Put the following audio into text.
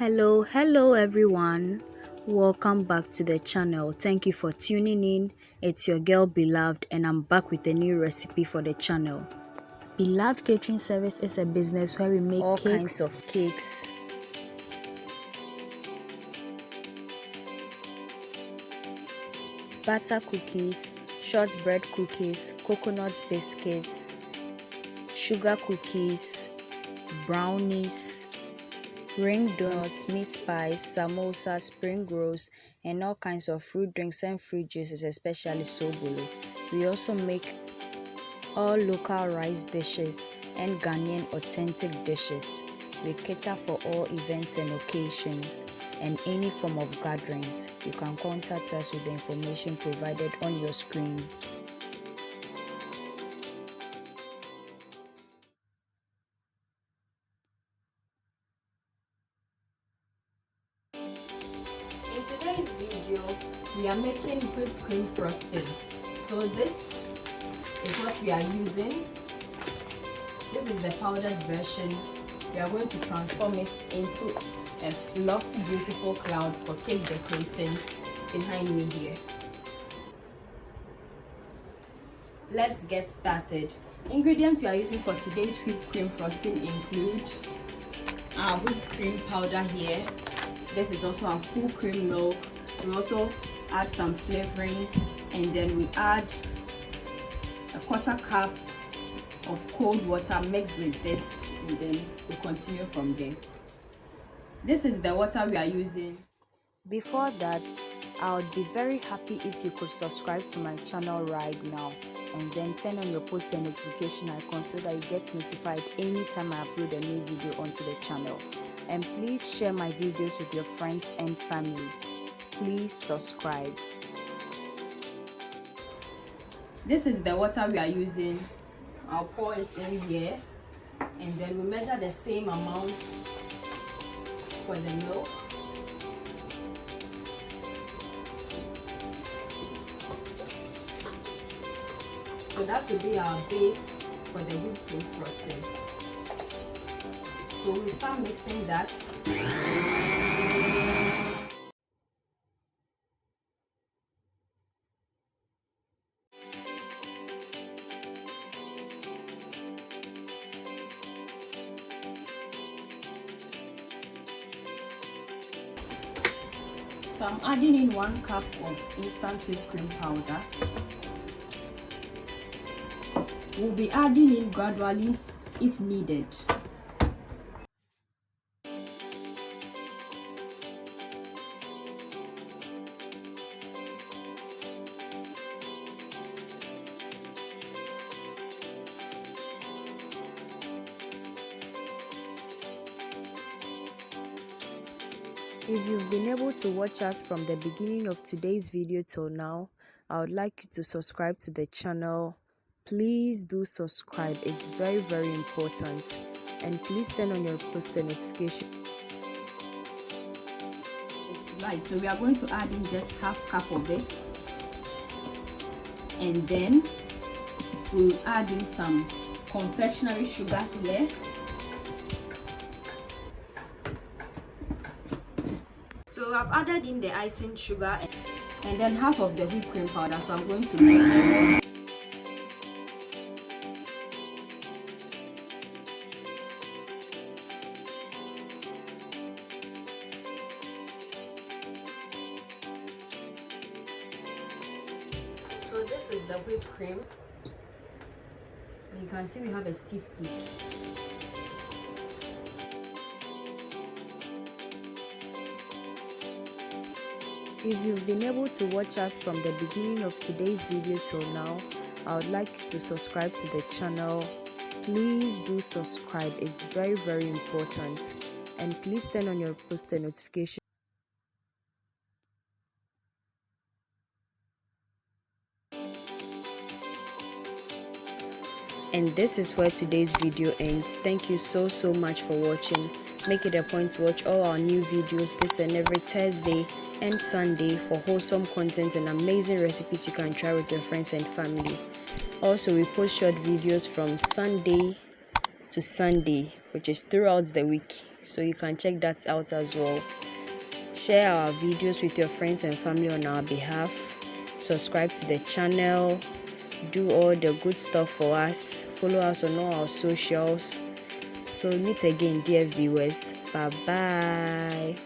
Hello everyone. Welcome back to the channel. Thank you for tuning in. It's your girl Beloved and I'm back with a new recipe for the channel. Beloved Catering Service is a business where we make all kinds of cakes, butter cookies, shortbread cookies, coconut biscuits, sugar cookies, brownies, ring donuts, meat pies, samosa, spring rolls, and all kinds of fruit drinks and fruit juices, especially sobolo. We also make all local rice dishes and Ghanaian authentic dishes. We cater for all events and occasions and any form of gatherings. You can contact us with the information provided on your screen. In today's video, we are making whipped cream frosting. So this is what we are using. This is the powdered version. We are going to transform it into a fluffy, beautiful cloud for cake decorating behind me here. Let's get started. Ingredients we are using for today's whipped cream frosting include our whipped cream powder here. This is also our full cream milk. We also add some flavoring, and then we add a quarter cup of cold water mixed with this, and then we continue from there. This is the water we are using. Before that, I would be very happy if you could subscribe to my channel right now and then turn on your post and notification icon so that you get notified anytime I upload a new video onto the channel. And please share my videos with your friends and family. Please subscribe. This is the water we are using. I'll pour it in here, and then we measure the same amount for the milk. So that will be our base for the whipped cream frosting. So we start mixing that. So I'm adding in 1 cup of instant whipped cream powder. We'll be adding in gradually if needed. If you've been able to watch us from the beginning of today's video till now, I would like you to subscribe to the channel. Please do subscribe. It's very important. And please turn on your post notification. Right, so we are going to add in just half cup of it. And then we'll add in some confectionery sugar here. So I've added in the icing sugar and then half of the whipped cream powder. So I'm going to mix it. So this is the whipped cream. And you can see we have a stiff peak. If you've been able to watch us from the beginning of today's video till now, I would like you to subscribe to the channel. Please do subscribe. It's very important. And please turn on your post notification. And this is where today's video ends. Thank you so much for watching. Make it a point to watch all our new videos this and every Thursday and Sunday for wholesome content and amazing recipes you can try with your friends and family. Also, we post short videos from Sunday to Sunday, which is throughout the week, so you can check that out as well. Share our videos with your friends and family on our behalf. Subscribe to the channel. Do all the good stuff for us. Follow us on all our socials. So meet again, dear viewers. Bye bye.